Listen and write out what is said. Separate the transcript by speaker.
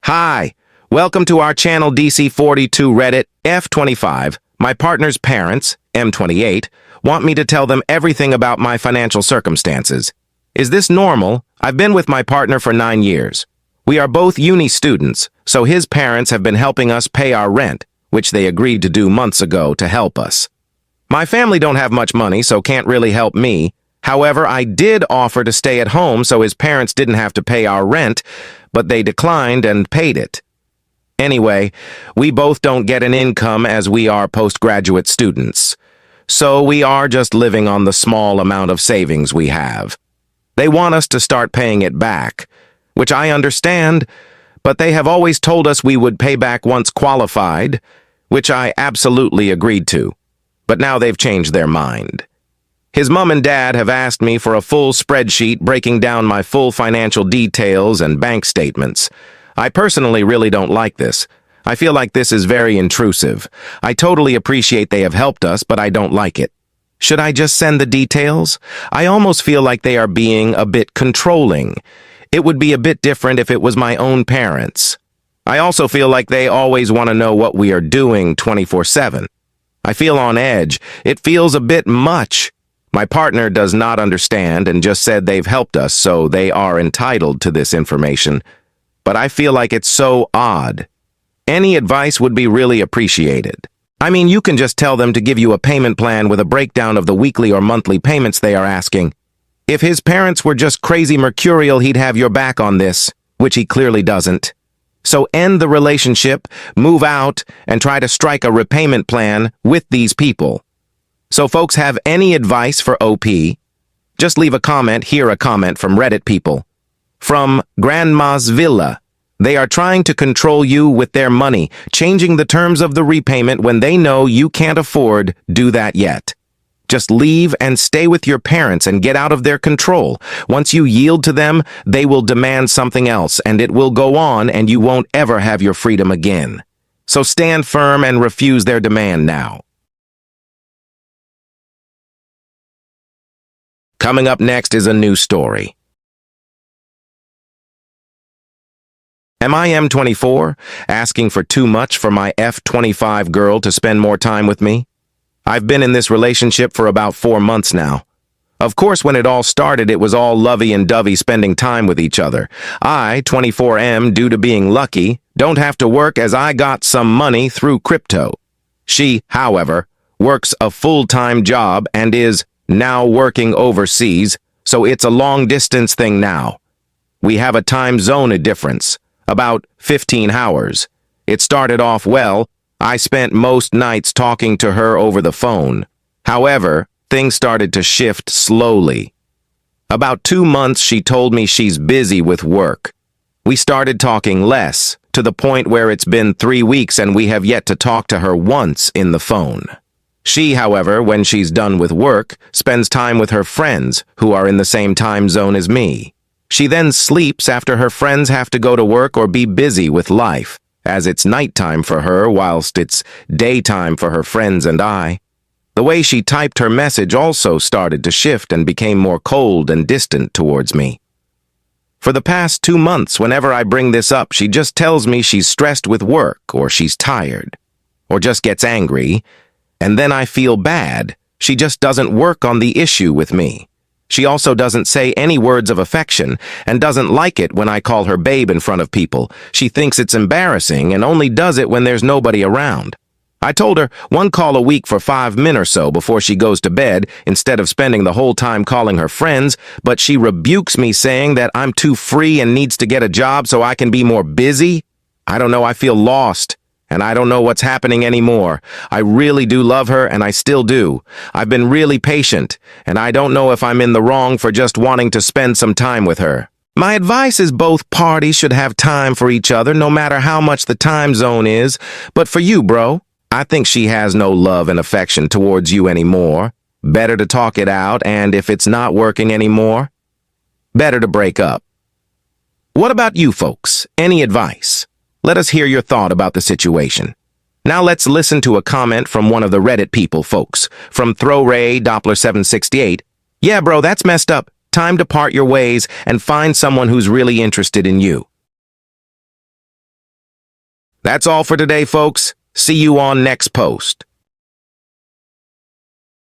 Speaker 1: Hi, welcome to our channel DC42 Reddit F25. My partner's parents, M28, want me to tell them everything about my financial circumstances. Is this normal? I've been with my partner for 9 years. We are both uni students, so his parents have been helping us pay our rent, which they agreed to do months ago to help us. My family don't have much money, so can't really help me. However, I did offer to stay at home so his parents didn't have to pay our rent, but they declined and paid it. Anyway, we both don't get an income as we are postgraduate students, so we are just living on the small amount of savings we have. They want us to start paying it back, which I understand, but they have always told us we would pay back once qualified, which I absolutely agreed to, but now they've changed their mind. His mom and dad have asked me for a full spreadsheet breaking down my full financial details and bank statements. I personally really don't like this. I feel like this is very intrusive. I totally appreciate they have helped us, but I don't like it. Should I just send the details? I almost feel like they are being a bit controlling. It would be a bit different if it was my own parents. I also feel like they always want to know what we are doing 24/7. I feel on edge. It feels a bit much. My partner does not understand and just said they've helped us, so they are entitled to this information. But I feel like it's so odd. Any advice would be really appreciated. I mean, you can just tell them to give you a payment plan with a breakdown of the weekly or monthly payments they are asking. If his parents were just crazy mercurial, he'd have your back on this, which he clearly doesn't. So end the relationship, move out, and try to strike a repayment plan with these people. So folks have any advice for OP? Just leave a comment, here a comment from Reddit people. From Grandma's Villa. They are trying to control you with their money, changing the terms of the repayment when they know you can't afford do that yet. Just leave and stay with your parents and get out of their control. Once you yield to them, they will demand something else, and it will go on and you won't ever have your freedom again. So stand firm and refuse their demand now. Coming up next is a new story. Am I M24 asking for too much for my F25 girl to spend more time with me? I've been in this relationship for about 4 months now. Of course, when it all started, it was all lovey and dovey spending time with each other. I, 24M, due to being lucky, don't have to work as I got some money through crypto. She, however, works a full-time job and is now working overseas, so it's a long-distance thing now. We have a time zone difference, about 15 hours. It started off well. I spent most nights talking to her over the phone. However, things started to shift slowly. About 2 months, she told me she's busy with work. We started talking less, to the point where it's been 3 weeks and we have yet to talk to her once in the phone. She, however, when she's done with work, spends time with her friends, who are in the same time zone as me. She then sleeps after her friends have to go to work or be busy with life, as it's nighttime for her whilst it's daytime for her friends and I. The way she typed her message also started to shift and became more cold and distant towards me. For the past 2 months, whenever I bring this up, she just tells me she's stressed with work, or she's tired, or just gets angry, and then I feel bad. She just doesn't work on the issue with me. She also doesn't say any words of affection and doesn't like it when I call her babe in front of people. She thinks it's embarrassing and only does it when there's nobody around. I told her 1 call a week for 5 minutes or so before she goes to bed instead of spending the whole time calling her friends, but she rebukes me saying that I'm too free and needs to get a job so I can be more busy. I don't know, I feel lost. And I don't know what's happening anymore. I really do love her, and I still do. I've been really patient, and I don't know if I'm in the wrong for just wanting to spend some time with her. My advice is both parties should have time for each other, no matter how much the time zone is. But for you, bro, I think she has no love and affection towards you anymore. Better to talk it out, and if it's not working anymore, better to break up. What about you folks? Any advice? Let us hear your thought about the situation. Now let's listen to a comment from one of the Reddit people folks, from ThrowRay Doppler 768. Yeah, bro, that's messed up. Time to part your ways and find someone who's really interested in you. That's all for today, folks. See you on next post.